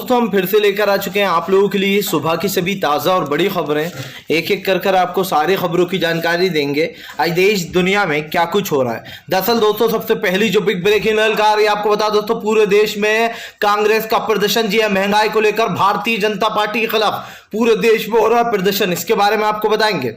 दोस्तों हम फिर से लेकर आ चुके हैं आप लोगों के लिए सुबह की सभी ताज़ा और बड़ी खबरें। एक एक कर आपको सारी खबरों की जानकारी देंगे आज देश दुनिया में क्या कुछ हो रहा है। दरअसल दोस्तों सबसे पहली जो बिग ब्रेकिंग न्यूज़ आ रही है आपको बता दोस्तों, पूरे देश में कांग्रेस का प्रदर्शन जी है। महंगाई को लेकर भारतीय जनता पार्टी के खिलाफ पूरे देश में हो रहा है प्रदर्शन, इसके बारे में आपको बताएंगे।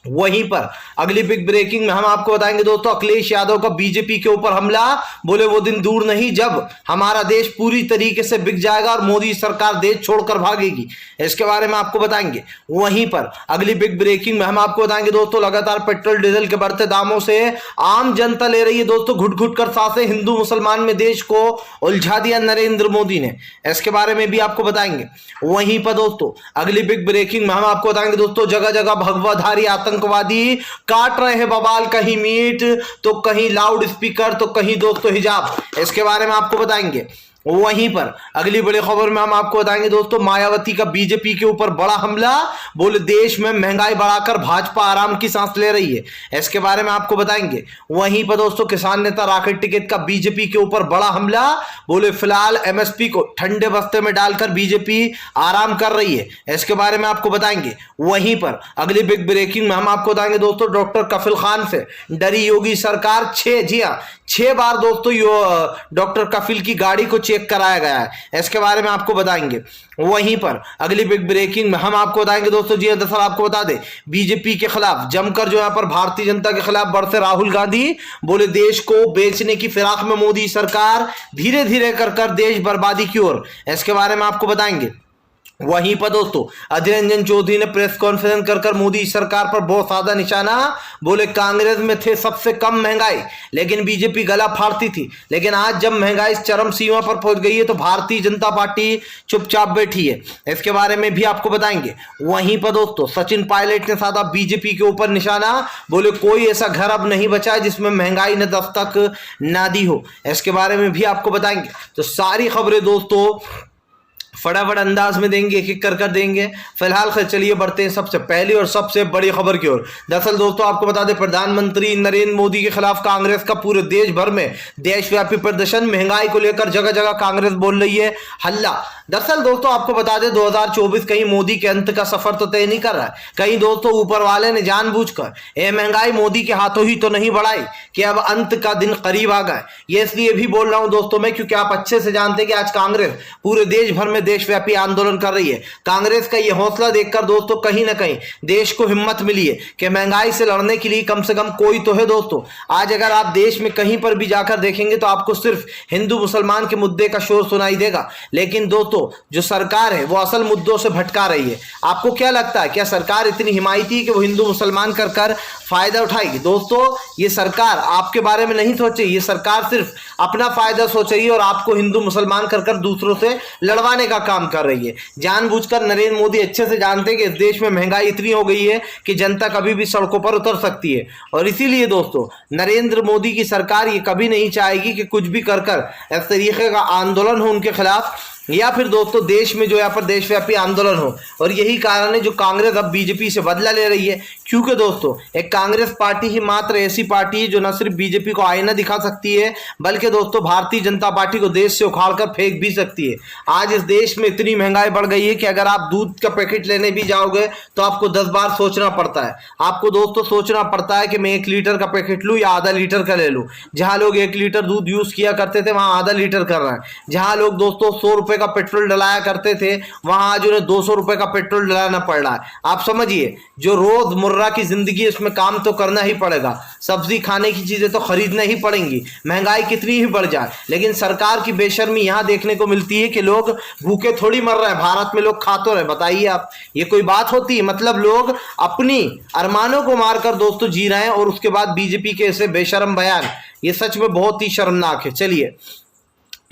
वहीं पर अगली बिग ब्रेकिंग में हम आपको बताएंगे दोस्तों, अखिलेश यादव का बीजेपी के ऊपर हमला, बोले वो दिन दूर नहीं जब हमारा देश पूरी तरीके से बिक जाएगा और मोदी सरकार देश छोड़कर भागेगी, इसके बारे में आपको बताएंगे। वहीं पर अगली बिग ब्रेकिंग में हम आपको बताएंगे दोस्तों, लगातार पेट्रोल डीजल के बढ़ते दामों से आम जनता ले रही है दोस्तों घुट घुट कर सांसें। हिंदू मुसलमान में देश को उलझा दिया नरेंद्र मोदी ने, इसके बारे में भी आपको बताएंगे। वहीं पर दोस्तों अगली बिग ब्रेकिंग में हम आपको बताएंगे दोस्तों, जगह जगह भगवाधारी आतंकवादी काट रहे हैं बवाल, कहीं मीट तो कहीं लाउड स्पीकर तो कहीं दोस्तों हिजाब, इसके बारे में आपको बताएंगे। वहीं पर अगली बड़ी खबर में हम आपको बताएंगे दोस्तों, मायावती का बीजेपी के ऊपर बड़ा हमला, बोले देश में महंगाई बढ़ाकर भाजपा आराम की सांस ले रही है, इसके बारे में आपको बताएंगे। वहीं पर दोस्तों किसान नेता राकेश टिकैत का बीजेपी के ऊपर बड़ा हमला, बोले फिलहाल एमएसपी को ठंडे बस्ते में डालकर बीजेपी आराम कर रही है, इसके बारे में आपको बताएंगे। वहीं पर अगली बिग ब्रेकिंग में हम आपको बताएंगे दोस्तों, डॉक्टर कफिल खान से डरी योगी सरकार। 6 बार दोस्तों डॉक्टर कफिल की गाड़ी को चेक कराया गया है, इसके बारे में आपको बताएंगे। वहीं पर अगली बिग ब्रेकिंग में हम आपको बताएंगे दोस्तों, जी दरअसल आपको बता दें, बीजेपी के खिलाफ जमकर जो यहाँ पर भारतीय जनता के खिलाफ बढ़ते राहुल गांधी, बोले देश को बेचने की फिराक में मोदी सरकार धीरे धीरे कर देश बर्बादी की ओर, इसके बारे में आपको बताएंगे। वहीं पर दोस्तों अधीर रंजन चौधरी ने प्रेस कॉन्फ्रेंस कर मोदी सरकार पर बहुत ज्यादा निशाना, बोले कांग्रेस में थे सबसे कम महंगाई लेकिन बीजेपी गला फाड़ती थी, लेकिन आज जब महंगाई चरम सीमा पर पहुंच गई है तो भारतीय जनता पार्टी चुपचाप बैठी है, इसके बारे में भी आपको बताएंगे। वहीं पर दोस्तों सचिन पायलट ने साधा बीजेपी के ऊपर निशाना, बोले कोई ऐसा घर अब नहीं बचा है जिसमें महंगाई ने दस्तक ना दी हो, इसके बारे में भी आपको बताएंगे। तो सारी खबरें दोस्तों फटाफट अंदाज में देंगे, एक एक कर देंगे। फिलहाल चलिए बढ़ते हैं सबसे पहली और सबसे बड़ी खबर की ओर। दरअसल दोस्तों आपको बता दें, प्रधानमंत्री नरेंद्र मोदी के खिलाफ कांग्रेस का पूरे देश भर में देशव्यापी प्रदर्शन। महंगाई को लेकर जगह जगह कांग्रेस बोल रही है हल्ला। दरअसल दोस्तों आपको बता दें 2024 कहीं मोदी के अंत का सफर तो तय नहीं कर रहा है, कहीं दोस्तों ऊपर वाले ने जानबूझकर ये महंगाई मोदी के हाथों ही तो नहीं बढ़ाई कि अब अंत का दिन करीब आ गया। ये इसलिए भी बोल रहा हूं दोस्तों मैं, क्योंकि आप अच्छे से जानते हैं कि आज कांग्रेस पूरे देश भर में देशव्यापी आंदोलन कर रही है। कांग्रेस का यह हौसला देखकर दोस्तों कहीं ना कहीं देश को हिम्मत मिली है कि महंगाई से लड़ने के लिए कम से कम कोई तो है दोस्तों। आज अगर आप देश में कहीं पर भी जाकर देखेंगे तो आपको सिर्फ हिंदू मुसलमान के मुद्दे का शोर सुनाई देगा, लेकिन दोस्तों जो सरकार है वो असल मुद्दों से भटका रही है। आपको क्या लगता है, क्या सरकार इतनी हिमायती कि वो हिंदू मुसलमान कर फायदा उठाएगी? दोस्तों ये सरकार आपके बारे में नहीं सोच रही, ये सरकार सिर्फ अपना फायदा सोच रही है और आपको हिंदू मुसलमान कर दूसरों से लड़वाने का काम कर रही है। जानबूझकर नरेंद्र मोदी अच्छे से जानते हैं कि इस देश में महंगाई इतनी हो गई है कि जनता कभी भी सड़कों पर उतर सकती है, और इसीलिए दोस्तों नरेंद्र मोदी की सरकार ये कभी नहीं चाहेगी कि कुछ भी कर इस तरीके का आंदोलन हो उनके खिलाफ, या फिर दोस्तों देश में जो यहाँ पर देशव्यापी आंदोलन हो। और यही कारण है जो कांग्रेस अब बीजेपी से बदला ले रही है, क्योंकि दोस्तों एक कांग्रेस पार्टी ही मात्र ऐसी पार्टी है जो न सिर्फ बीजेपी को आईना दिखा सकती है बल्कि दोस्तों भारतीय जनता पार्टी को देश से उखाड़कर फेंक भी सकती है। आज इस देश में इतनी महंगाई बढ़ गई है कि अगर आप दूध का पैकेट लेने भी जाओगे तो आपको 10 बार सोचना पड़ता है। आपको दोस्तों सोचना पड़ता है कि मैं 1 लीटर का पैकेट लूँ या आधा लीटर का ले लूँ। जहाँ लोग 1 लीटर दूध यूज किया करते थे वहाँ आधा लीटर कर रहे हैं। जहाँ लोग दोस्तों 100 रुपए का पेट्रोल डलाया करते थे वहां आज उन्हें 200 रुपए का पेट्रोल डलाना पड़ रहा है। आप समझिए जो रोजमर्रा की जिंदगी है उसमें काम तो करना ही पड़ेगा, सब्जी खाने की चीजें तो खरीदना ही पड़ेंगी, महंगाई कितनी ही बढ़ जाए। लेकिन सरकार की बेशर्मी यहां देखने को मिलती है कि लोग भूखे थोड़ी मर रहे हैं, भारत में लोग खा तो रहे। बताइए आप, ये कोई बात होती है? मतलब लोग अपनी अरमानों को मारकर दोस्तों जी रहे हैं और उसके बाद बीजेपी के ऐसे बेशर्म बयान, ये सच में बहुत ही शर्मनाक है। चलिए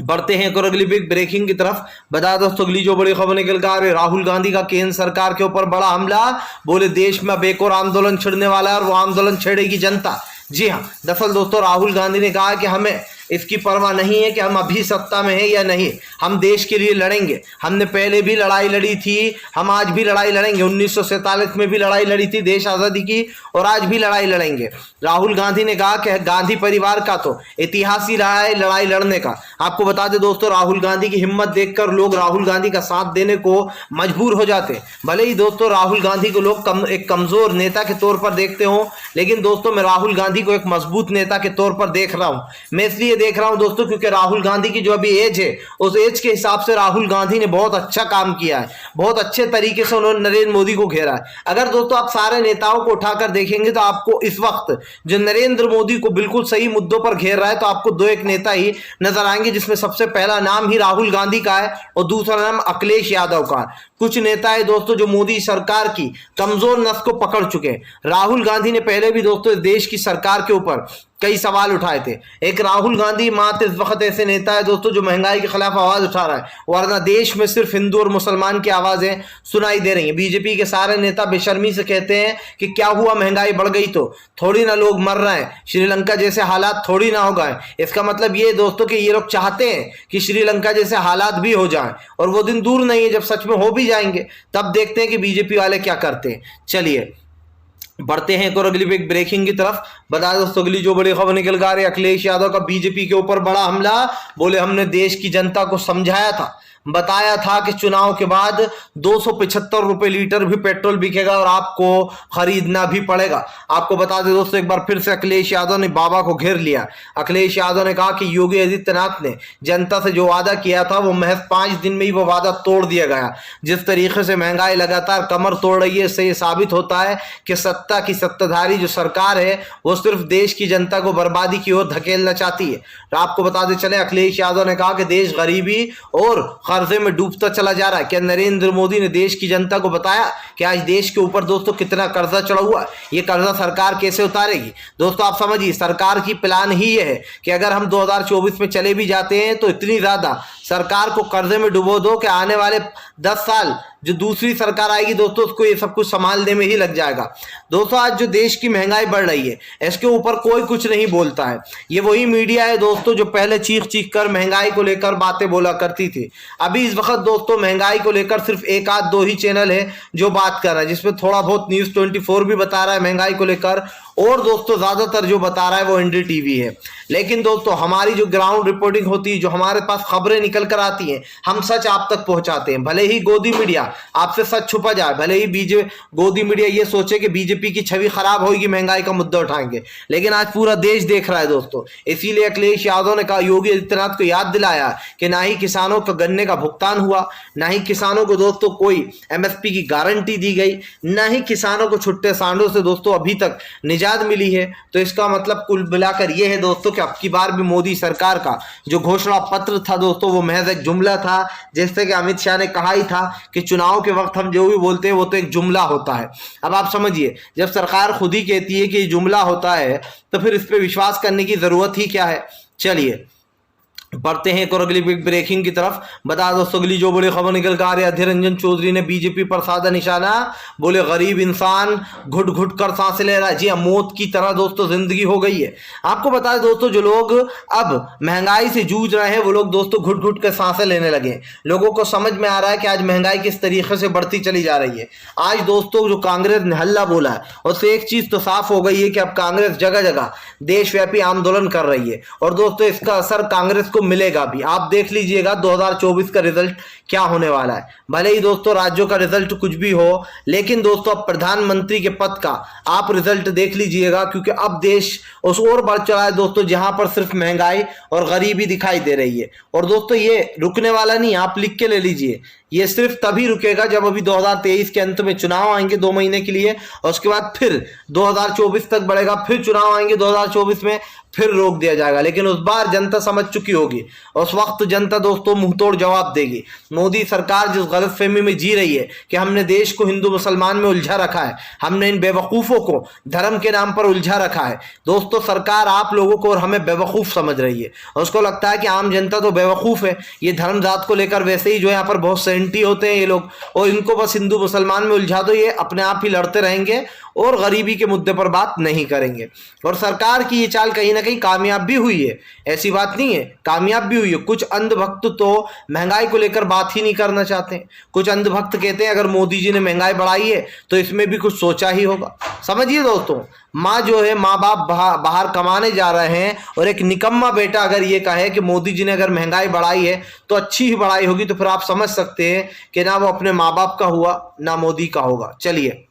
बढ़ते हैं और अगली बिग ब्रेकिंग की तरफ। बता दोस्तों अगली जो बड़ी खबर निकल कर आ रही है, राहुल गांधी का केंद्र सरकार के ऊपर बड़ा हमला, बोले देश में अब एक और आंदोलन छिड़ने वाला है और वो आंदोलन छेड़ेगी जनता। जी हाँ, दरअसल दोस्तों राहुल गांधी ने कहा कि हमें इसकी परवाह नहीं है कि हम अभी सत्ता में हैं या नहीं। हम देश के लिए लड़ेंगे, हमने पहले भी लड़ाई लड़ी थी, हम आज भी लड़ाई लड़ेंगे। 1947 में भी लड़ाई लड़ी थी देश आज़ादी की, और आज भी लड़ाई लड़ेंगे। राहुल गांधी ने कहा कि गांधी परिवार का तो इतिहास ही रहा है लड़ाई लड़ने का। आपको बता दें दोस्तों, राहुल गांधी की हिम्मत देखकर लोग राहुल गांधी का साथ देने को मजबूर हो जाते। भले ही दोस्तों राहुल गांधी को लोग एक कमजोर नेता के तौर पर देखते हो, लेकिन दोस्तों मैं राहुल गांधी को एक मजबूत नेता के तौर पर देख रहा हूं। मैं इसलिए देख रहा हूं दोस्तों क्योंकि राहुल गांधी की जो अभी एज है, उस एज के हिसाब से राहुल गांधी ने बहुत अच्छा काम किया है, बहुत अच्छे तरीके से उन्होंने नरेंद्र मोदी को घेरा है। अगर दोस्तों आप सारे नेताओं को उठाकर देखेंगे तो आपको इस वक्त जो नरेंद्र मोदी को बिल्कुल सही मुद्दों पर घेर रहा है, तो आपको दो एक नेता ही नजर आएंगे, जिसमें सबसे पहला नाम ही राहुल गांधी का है और दूसरा नाम अखिलेश यादव का है। कुछ नेता है दोस्तों जो मोदी सरकार की कमजोर नस को पकड़ चुके हैं। राहुल गांधी ने पहले भी दोस्तों देश की सरकार के ऊपर कई सवाल उठाए थे। एक राहुल गांधी मात्र इस वक्त ऐसे नेता है दोस्तों जो महंगाई के खिलाफ आवाज उठा रहा है, वरना देश में सिर्फ हिंदू और मुसलमान की आवाजें सुनाई दे रही हैं। बीजेपी के सारे नेता बेशर्मी से कहते हैं कि क्या हुआ, महंगाई बढ़ गई तो थोड़ी ना लोग मर रहे हैं, श्रीलंका जैसे हालात थोड़ी ना हो गए। इसका मतलब ये दोस्तों कि ये लोग चाहते हैं कि श्रीलंका जैसे हालात भी हो जाएं, और वो दिन दूर नहीं है जब सच में हो भी जाएंगे, तब देखते हैं कि बीजेपी वाले क्या करते हैं। चलिए बढ़ते हैं एक और अगली ब्रेकिंग की तरफ। बता दोस्तों अगली जो बड़ी खबर निकल कर आ रही है, अखिलेश यादव का बीजेपी के ऊपर बड़ा हमला। बोले हमने देश की जनता को समझाया था, बताया था कि चुनाव के बाद 275 रुपए लीटर भी पेट्रोल बिकेगा और आपको खरीदना भी पड़ेगा। आपको बता दें दोस्तों एक बार फिर से अखिलेश यादव ने बाबा को घेर लिया। अखिलेश यादव ने कहा कि योगी आदित्यनाथ ने जनता से जो वादा किया था वो महज 5 दिन में ही वो वादा तोड़ दिया गया। जिस तरीके से महंगाई लगातार कमर तोड़ रही है, इससे ये साबित होता है कि सत्ता की सत्ताधारी जो सरकार है वो सिर्फ देश की जनता को बर्बादी की ओर धकेलना चाहती है। आपको बता दें चले, अखिलेश यादव ने कहा कि देश गरीबी और कर्जे में डूबता चला जा रहा है। क्या नरेंद्र मोदी ने देश की जनता को बताया कि आज देश के ऊपर दोस्तों कितना कर्जा चढ़ा हुआ है, ये कर्जा सरकार कैसे उतारेगी? दोस्तों आप समझिए, सरकार की प्लान ही ये है कि अगर हम 2024 में चले भी जाते हैं तो इतनी ज्यादा सरकार को कर्जे में डुबो दो कि आने वाले 10 साल जो दूसरी सरकार आएगी दोस्तों उसको ये सब कुछ संभालने में ही लग जाएगा। दोस्तों आज जो देश की महंगाई बढ़ रही है इसके ऊपर कोई कुछ नहीं बोलता है। ये वही मीडिया है दोस्तों जो पहले चीख चीख कर महंगाई को लेकर बातें बोला करती थी। अभी इस वक्त दोस्तों महंगाई को लेकर सिर्फ एक आध दो ही चैनल है जो बात कर रहा है, जिसमें थोड़ा बहुत न्यूज 24 भी बता रहा है महंगाई को लेकर, और दोस्तों ज्यादातर जो बता रहा है वो एनडीटीवी है। लेकिन दोस्तों हमारी जो ग्राउंड रिपोर्टिंग होती है, जो हमारे पास खबरें निकल कर आती हैं, हम सच आप तक पहुंचाते हैं। भले ही गोदी मीडिया आपसे सच छुपा जाए, भले ही गोदी मीडिया ये सोचे कि बीजेपी की छवि खराब होगी, महंगाई का मुद्दा उठाएंगे, लेकिन आज पूरा देश देख रहा है दोस्तों। इसीलिए अखिलेश यादव ने कहा, योगी आदित्यनाथ को याद दिलाया कि ना ही किसानों को गन्ने का भुगतान हुआ, ना ही किसानों को दोस्तों कोई एमएसपी की गारंटी दी गई, ना ही किसानों को छुट्टे सांडों से दोस्तों अभी तक निजात मिली है। तो इसका मतलब कुल मिलाकर यह है दोस्तों कि अब की बार भी मोदी सरकार का जो घोषणा पत्र था दोस्तों वो महज एक जुमला था। जैसे कि अमित शाह ने कहा ही था कि चुनाव के वक्त हम जो भी बोलते हैं वो तो एक जुमला होता है। अब आप समझिए, जब सरकार खुद ही कहती है कि ये जुमला होता है तो फिर इस पर विश्वास करने की जरूरत ही क्या है। चलिए बढ़ते हैं एक और अगली बिग ब्रेकिंग की तरफ। बता दोस्तों अगली जो बड़ी खबर निकल कर आ रही है, अधीर रंजन चौधरी ने बीजेपी पर साधा निशाना। बोले गरीब इंसान घुट घुट कर सांसें ले रहा है। जी हाँ, मौत की तरह दोस्तों जिंदगी हो गई है। आपको बता दें दोस्तों जो लोग अब महंगाई से जूझ रहे हैं वो लोग दोस्तों घुट घुट कर सांसें लेने लगे। लोगों को समझ में आ रहा है कि आज महंगाई किस तरीके से बढ़ती चली जा रही है। आज दोस्तों जो कांग्रेस ने हल्ला बोला है उससे एक चीज तो साफ हो गई है कि अब कांग्रेस जगह जगह देशव्यापी आंदोलन कर रही है, और दोस्तों इसका असर कांग्रेस को मिलेगा भी। आप देख लीजिएगा 2024 का रिजल्ट क्या होने वाला है। भले ही दोस्तों राज्यों का रिजल्ट कुछ भी हो, लेकिन दोस्तों अब प्रधानमंत्री के पद का आप रिजल्ट देख लीजिएगा, क्योंकि अब देश उस ओर बढ़ चला है दोस्तों जहां पर सिर्फ महंगाई और गरीबी दिखाई दे रही है। और दोस्तों ये रुकने वाला नहीं, आप लिख के ले लीजिए, ये सिर्फ तभी रुकेगा जब अभी 2023 के अंत में चुनाव आएंगे 2 महीने के लिए, और उसके बाद फिर 2024 तक बढ़ेगा, फिर चुनाव आएंगे 2024 में, फिर रोक दिया जाएगा। लेकिन उस बार जनता समझ चुकी होगी होगी, उस वक्त जनता दोस्तों मुंह तोड़ जवाब देगी। मोदी सरकार जिस गलतफहमी में जी रही है कि हमने देश को हिंदू मुसलमान में उलझा रखा है, हमने इन बेवकूफ़ों को धर्म के नाम पर उलझा रखा है, दोस्तों सरकार आप लोगों को और हमें बेवकूफ़ समझ रही है। उसको लगता है कि आम जनता तो बेवकूफ़ है, ये धर्म जात को लेकर वैसे ही जो यहाँ पर बहुत सेंटी होते हैं ये लोग, और इनको बस हिंदू मुसलमान में उलझा दो, ये अपने आप ही लड़ते रहेंगे और गरीबी के मुद्दे पर बात नहीं करेंगे। और सरकार की ये चाल कहीं ना कहीं कामयाब भी हुई है, ऐसी बात नहीं है, कामयाब भी हुई है। कुछ अंधभक्त तो महंगाई को लेकर बात ही नहीं करना चाहते। कुछ अंधभक्त कहते हैं अगर मोदी जी ने महंगाई बढ़ाई है तो इसमें भी कुछ सोचा ही होगा। समझिए दोस्तों, माँ जो है, माँ बाप बाहर कमाने जा रहे हैं और एक निकम्मा बेटा अगर ये कहे कि मोदी जी ने अगर महंगाई बढ़ाई है तो अच्छी ही बढ़ाई होगी, तो फिर आप समझ सकते हैं कि ना वो अपने माँ बाप का हुआ ना मोदी का होगा। चलिए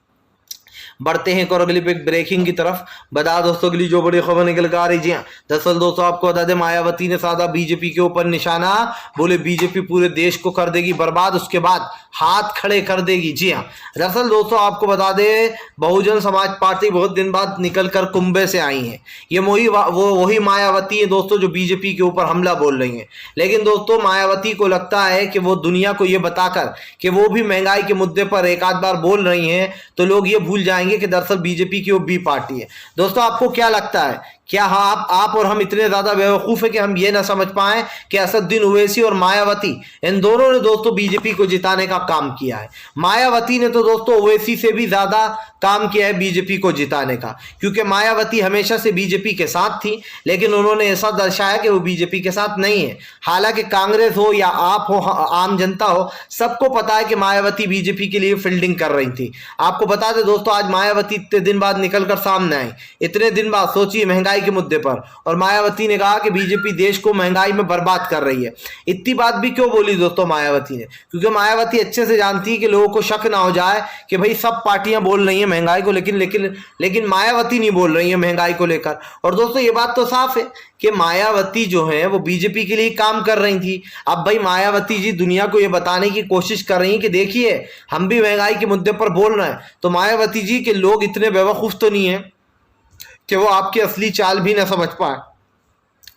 बढ़ते हैं और अगली ब्रेकिंग की तरफ। बता दोस्तों अगली जो बड़ी खबर निकल कर आ रही, जी हाँ, दरअसल दोस्तों आपको बता दें मायावती ने साधा बीजेपी के ऊपर निशाना, बोले बीजेपी पूरे देश को कर देगी बर्बाद, उसके बाद हाथ खड़े कर देगी। जी हाँ, दरअसल दोस्तों आपको बता दें बहुजन समाज पार्टी बहुत दिन बाद निकल कर कुंभे से आई है। ये वही मायावती है दोस्तों जो बीजेपी के ऊपर हमला बोल रही है। लेकिन दोस्तों मायावती को लगता है कि वो दुनिया को ये बताकर कि वो भी महंगाई के मुद्दे पर एक आध बार बोल रही हैं तो लोग ये भूल जाएंगे कि दरअसल बीजेपी की वो बी पार्टी है। दोस्तों आपको क्या लगता है, क्या आप और हम इतने ज्यादा बेवकूफ है कि हम ये ना समझ पाए कि असदुद्दीन ओवैसी और मायावती इन दोनों ने दोस्तों बीजेपी को जिताने का काम किया है। मायावती ने तो दोस्तों ओवैसी से भी ज्यादा काम किया है बीजेपी को जिताने का, क्योंकि मायावती हमेशा से बीजेपी के साथ थी, लेकिन उन्होंने ऐसा दर्शाया कि वो बीजेपी के साथ नहीं है। हालांकि कांग्रेस हो या आप हो, आम जनता हो, सबको पता है कि मायावती बीजेपी के लिए फील्डिंग कर रही थी। आपको बता दें दोस्तों आज मायावती इतने दिन बाद निकलकर सामने आई, इतने दिन बाद, सोचिए महंगाई के मुद्दे पर, और मायावती ने कहा कि बीजेपी देश को महंगाई में बर्बाद कर रही है। इतनी बात भी क्यों बोली दोस्तों मायावती ने, क्योंकि मायावती अच्छे से जानती है कि लोगों को शक ना हो जाए कि भाई सब पार्टियां बोल रही हैं महंगाई को, लेकिन मायावती नहीं बोल रही है महंगाई को लेकर। और दोस्तों ये बात तो साफ है कि मायावती जो है वो बीजेपी के लिए काम कर रही थी। अब भाई मायावती जी दुनिया को ये बताने की कोशिश कर रही हैं कि देखिए हम भी महंगाई के मुद्दे पर बोल रहे हैं, तो मायावती जी के लोग इतने बेवकूफ तो नहीं है कि वो आपकी असली चाल भी ना समझ पाए।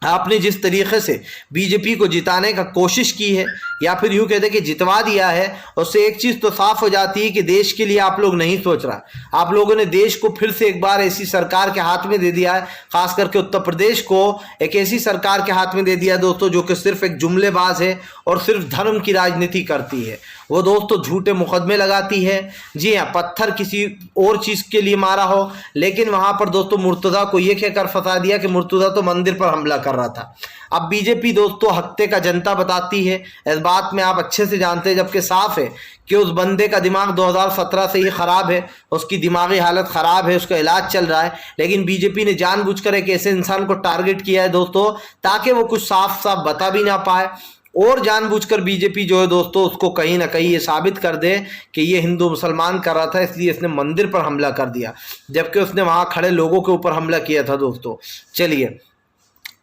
आपने जिस तरीके से बीजेपी को जिताने का कोशिश की है, या फिर यूं कहते कि जितवा दिया है, उससे एक चीज़ तो साफ हो जाती है कि देश के लिए आप लोग नहीं सोच रहा। आप लोगों ने देश को फिर से एक बार ऐसी सरकार के हाथ में दे दिया है, खास करके उत्तर प्रदेश को एक ऐसी सरकार के हाथ में दे दिया दोस्तों जो कि सिर्फ एक जुमलेबाज है और सिर्फ धर्म की राजनीति करती है। वो दोस्तों झूठे मुकदमे लगाती है। जी हाँ, पत्थर किसी और चीज़ के लिए मारा हो, लेकिन वहाँ पर दोस्तों मुर्तज़ा को ये कहकर फंसा दिया कि मुर्तज़ा तो मंदिर पर हमला कर रहा था। अब बीजेपी दोस्तों हफ्ते का जनता बताती है, इस बात में आप अच्छे से जानते हैं, जबकि साफ है कि उस बंदे का दिमाग 2017 से ही ख़राब है, उसकी दिमागी हालत ख़राब है, उसका इलाज चल रहा है। लेकिन बीजेपी ने जानबूझकर एक ऐसे इंसान को टारगेट किया है दोस्तों ताकि वो कुछ साफ साफ बता भी ना पाए, और जानबूझकर बीजेपी जो है दोस्तों उसको कहीं ना कहीं ये साबित कर दे कि ये हिंदू मुसलमान कर रहा था इसलिए इसने मंदिर पर हमला कर दिया, जबकि उसने वहाँ खड़े लोगों के ऊपर हमला किया था दोस्तों। चलिए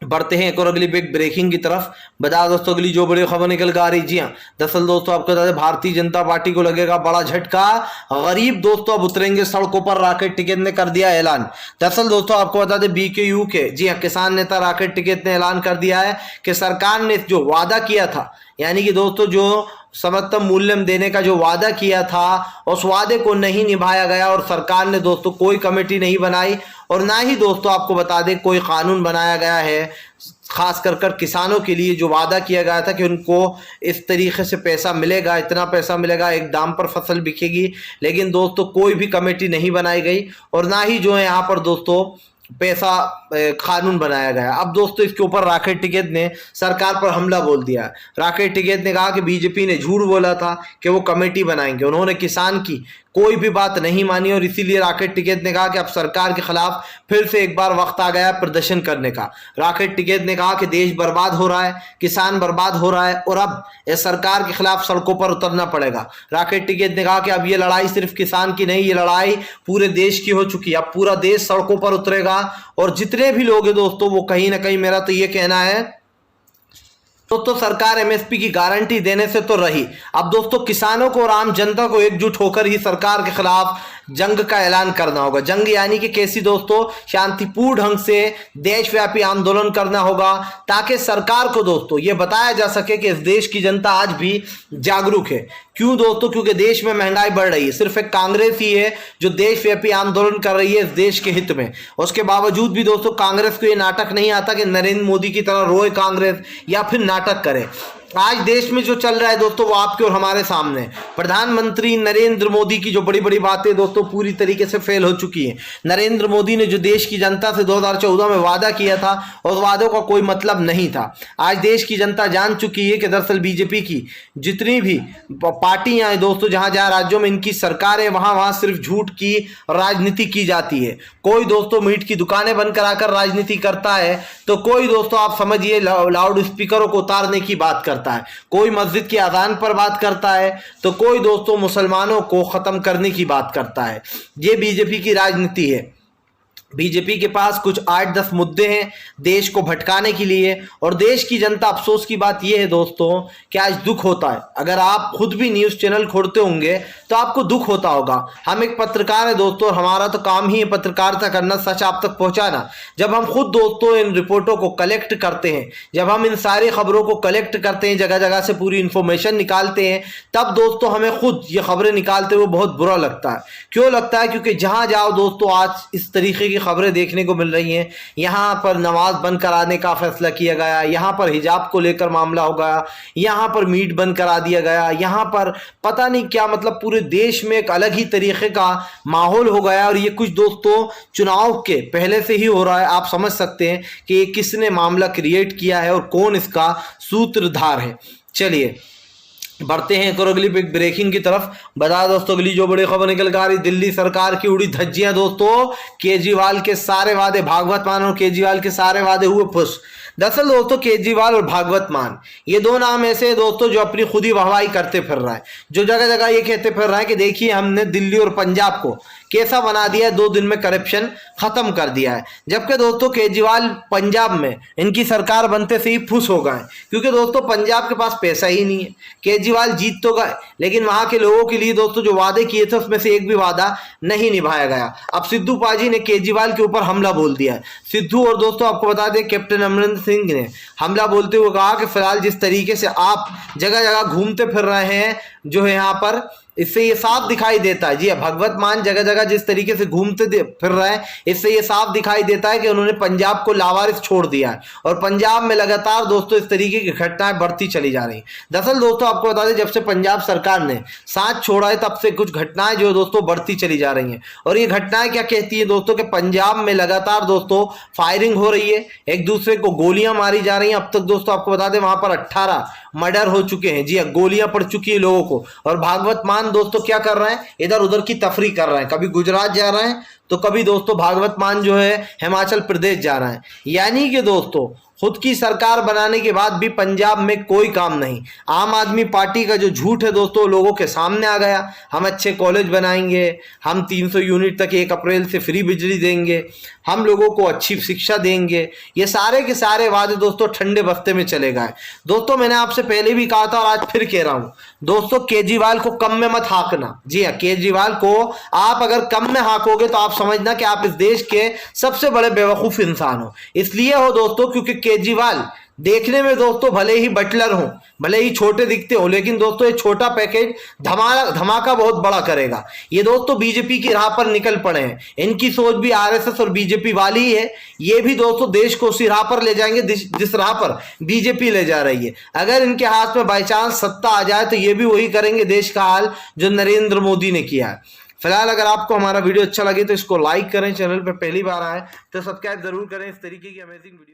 बढ़ते हैं एक और अगली बिग ब्रेकिंग की तरफ। बता दोस्तों अगली जो बड़ी खबर निकल कर आ रही, जी हाँ, दरअसल दोस्तों आपको बता दें भारतीय जनता पार्टी को लगेगा बड़ा झटका, गरीब दोस्तों अब उतरेंगे सड़कों पर। राकेश टिकैत ने कर दिया ऐलान। दरअसल दोस्तों आपको बता दें बीकेयू के, जी हाँ, किसान नेता राकेश टिकैत ने ऐलान कर दिया है कि सरकार ने जो वादा किया था, यानी कि दोस्तों जो समर्थन मूल्य देने का जो वादा किया था उस वादे को नहीं निभाया गया, और सरकार ने दोस्तों कोई कमेटी नहीं बनाई और ना ही दोस्तों आपको बता दें कोई कानून बनाया गया है खास कर किसानों के लिए। जो वादा किया गया था कि उनको इस तरीके से पैसा मिलेगा, इतना पैसा मिलेगा, एक दाम पर फसल बिकेगी, लेकिन दोस्तों कोई भी कमेटी नहीं बनाई गई और ना ही जो है यहाँ पर दोस्तों पैसा कानून बनाया गया। अब दोस्तों इसके ऊपर राकेश टिकैत ने सरकार पर हमला बोल दिया। राकेश टिकैत ने कहा कि बीजेपी ने झूठ बोला था कि वो कमेटी बनाएंगे, उन्होंने किसान की कोई भी बात नहीं मानी, और इसीलिए राकेश टिकैत ने कहा कि अब सरकार के खिलाफ फिर से एक बार वक्त आ गया प्रदर्शन करने का। राकेश टिकैत ने कहा कि देश बर्बाद हो रहा है, किसान बर्बाद हो रहा है और अब इस सरकार के खिलाफ सड़कों पर उतरना पड़ेगा। राकेश टिकैत ने कहा कि अब ये लड़ाई सिर्फ किसान की नहीं, ये लड़ाई पूरे देश की हो चुकी है। अब पूरा देश सड़कों पर उतरेगा और जितने भी लोग हैं दोस्तों वो कहीं ना कहीं, मेरा तो ये कहना है दोस्तों, सरकार एमएसपी की गारंटी देने से तो रही, अब दोस्तों किसानों को और आम जनता को एकजुट होकर ही सरकार के खिलाफ जंग का ऐलान करना होगा। जंग यानी कि कैसी दोस्तों, शांतिपूर्ण ढंग से देशव्यापी आंदोलन करना होगा ताकि सरकार को दोस्तों ये बताया जा सके कि इस देश की जनता आज भी जागरूक है। क्यों दोस्तों? क्योंकि देश में महंगाई बढ़ रही है। सिर्फ एक कांग्रेस ही है जो देशव्यापी आंदोलन कर रही है इस देश के हित में। उसके बावजूद भी दोस्तों कांग्रेस को ये नाटक नहीं आता कि नरेंद्र मोदी की तरह रोए कांग्रेस या फिर नाटक करे। आज देश में जो चल रहा है दोस्तों वो आपके और हमारे सामने। प्रधानमंत्री नरेंद्र मोदी की जो बड़ी बड़ी बातें दोस्तों पूरी तरीके से फेल हो चुकी हैं। नरेंद्र मोदी ने जो देश की जनता से 2014 में वादा किया था उस वादों का कोई मतलब नहीं था। आज देश की जनता जान चुकी है कि दरअसल बीजेपी की जितनी भी पार्टियां हैं दोस्तों, जहां जहां राज्यों में इनकी सरकार है वहां वहां सिर्फ झूठ की राजनीति की जाती है। कोई दोस्तों मीट की दुकानें बंद कराकर राजनीति करता है, तो कोई दोस्तों आप समझिए लाउड स्पीकरों को उतारने की बात करता है, कोई मस्जिद की अजान पर बात करता है, तो कोई दोस्तों मुसलमानों को खत्म करने की बात करता है। ये बीजेपी की राजनीति है। बीजेपी के पास कुछ 8-10 मुद्दे हैं देश को भटकाने के लिए, और देश की जनता, अफसोस की बात यह है दोस्तों कि आज दुख होता है। अगर आप खुद भी न्यूज़ चैनल खोलते होंगे तो आपको दुख होता होगा। हम एक पत्रकार है दोस्तों, हमारा तो काम ही है पत्रकारिता करना, सच आप तक पहुंचाना। जब हम खुद दोस्तों इन रिपोर्टों को कलेक्ट करते हैं, जब हम इन सारी खबरों को कलेक्ट करते हैं, जगह जगह से पूरी इंफॉर्मेशन निकालते हैं, तब दोस्तों हमें खुद ये खबरें निकालते हुए बहुत बुरा लगता है। क्यों लगता है? क्योंकि जहां जाओ दोस्तों आज इस तरीके की खबरें देखने को मिल रही हैं। यहाँ पर नमाज बंद कराने का फैसला किया गया, यहाँ पर हिजाब को लेकर मामला हो गया, यहाँ पर मीट बंद करा दिया गया, यहाँ पर पता नहीं क्या, मतलब पूरे देश में एक अलग ही तरीके का माहौल हो गया। और ये कुछ दोस्तों चुनाव के पहले से ही हो रहा है। आप समझ सकते हैं कि ये किसने मामला क्रिएट किया है और कौन इसका सूत्रधार है। चलिए बढ़ते हैं और अगली ब्रेकिंग की तरफ। बता दोस्तों अगली जो बड़ी खबर निकल कर आ रही, दिल्ली सरकार की उड़ी धज्जियां दोस्तों। केजरीवाल के सारे वादे, भागवत मान और केजरीवाल के सारे वादे हुए फुस। दरअसल दोस्तों केजरीवाल और भागवत मान ये दो नाम ऐसे हैं दोस्तों जो अपनी खुद ही वाहवाही करते फिर रहा है, जो जगह जगह ये कहते फिर रहा है कि देखिए हमने दिल्ली और पंजाब को कैसा बना दिया है, 2 दिन में करप्शन खत्म कर दिया है। जबकि दोस्तों केजरीवाल पंजाब में इनकी सरकार बनते से ही फुस हो गए, क्योंकि दोस्तों पंजाब के पास पैसा ही नहीं है। केजरीवाल जीत तो गए लेकिन वहां के लोगों के लिए दोस्तों जो वादे किए थे उसमें से एक भी वादा नहीं निभाया गया। अब सिद्धू पाजी ने केजरीवाल के ऊपर हमला बोल दिया है। सिद्धू और दोस्तों आपको बता दें कैप्टन अमरिंदर सिंह ने हमला बोलते हुए कहा कि फिलहाल जिस तरीके से आप जगह जगह घूमते फिर रहे हैं जो है यहाँ पर, इससे ये साफ दिखाई देता है। जी भगवत मान जगह जगह जिस तरीके से घूमते फिर रहे हैं, इससे ये साफ दिखाई देता है कि उन्होंने पंजाब को लावारिस छोड़ दिया है। और पंजाब में लगातार दोस्तों इस तरीके की घटनाएं बढ़ती चली जा रही हैं। दरअसल दोस्तों आपको बता दें जब से पंजाब सरकार ने साथ छोड़ा है तब से कुछ घटनाएं जो दोस्तों बढ़ती चली जा रही हैं। और ये घटनाएं क्या कहती है दोस्तों कि पंजाब में लगातार दोस्तों फायरिंग हो रही है, एक दूसरे को गोलियां मारी जा रही हैं। अब तक दोस्तों आपको बता दें वहां पर 18 मर्डर हो चुके हैं। जी गोलियां पड़ चुकी है लोगों को। और भागवत मान दोस्तों क्या कर रहे हैं, इधर उधर की तफरी कर रहे हैं, कभी गुजरात जा रहे हैं तो कभी दोस्तों भागवत मान जो है हिमाचल प्रदेश जा रहा है। यानी कि दोस्तों खुद की सरकार बनाने के बाद भी पंजाब में कोई काम नहीं। आम आदमी पार्टी का जो झूठ है दोस्तों लोगों के सामने आ गया। हम अच्छे कॉलेज बनाएंगे, हम 300 यूनिट तक 1 अप्रैल से फ्री बिजली देंगे, हम लोगों को अच्छी शिक्षा देंगे। ये सारे के सारे वादे दोस्तों ठंडे बस्ते में चले गए। दोस्तों मैंने आपसे पहले भी कहा था और आज फिर कह रहा हूं दोस्तों, केजरीवाल को कम में मत हाँकना। जी हाँ, केजरीवाल को आप अगर कम में हाँकोगे तो आप समझना कि आप इस देश के सबसे बड़े बेवकूफ इंसान हो। इसलिए हो दोस्तों क्योंकि केजरीवाल देखने में दोस्तों भले ही बटलर हो, भले ही छोटे दिखते हो, लेकिन दोस्तों ये छोटा पैकेज धमाका बहुत बड़ा करेगा। ये दोस्तों बीजेपी की राह पर निकल पड़े हैं। इनकी सोच भी आरएसएस और बीजेपी वाली ही है। ये भी दोस्तों देश को उसी राह पर ले जाएंगे जिस राह पर बीजेपी ले जा रही है। अगर इनके हाथ में बाई चांस सत्ता आ जाए तो ये भी वही करेंगे देश का हाल जो नरेंद्र मोदी ने किया है। फिलहाल अगर आपको हमारा वीडियो अच्छा लगे तो इसको लाइक करें, चैनल पर पहली बार आए तो सब्सक्राइब जरूर करें इस तरीके की अमेजिंग वीडियो।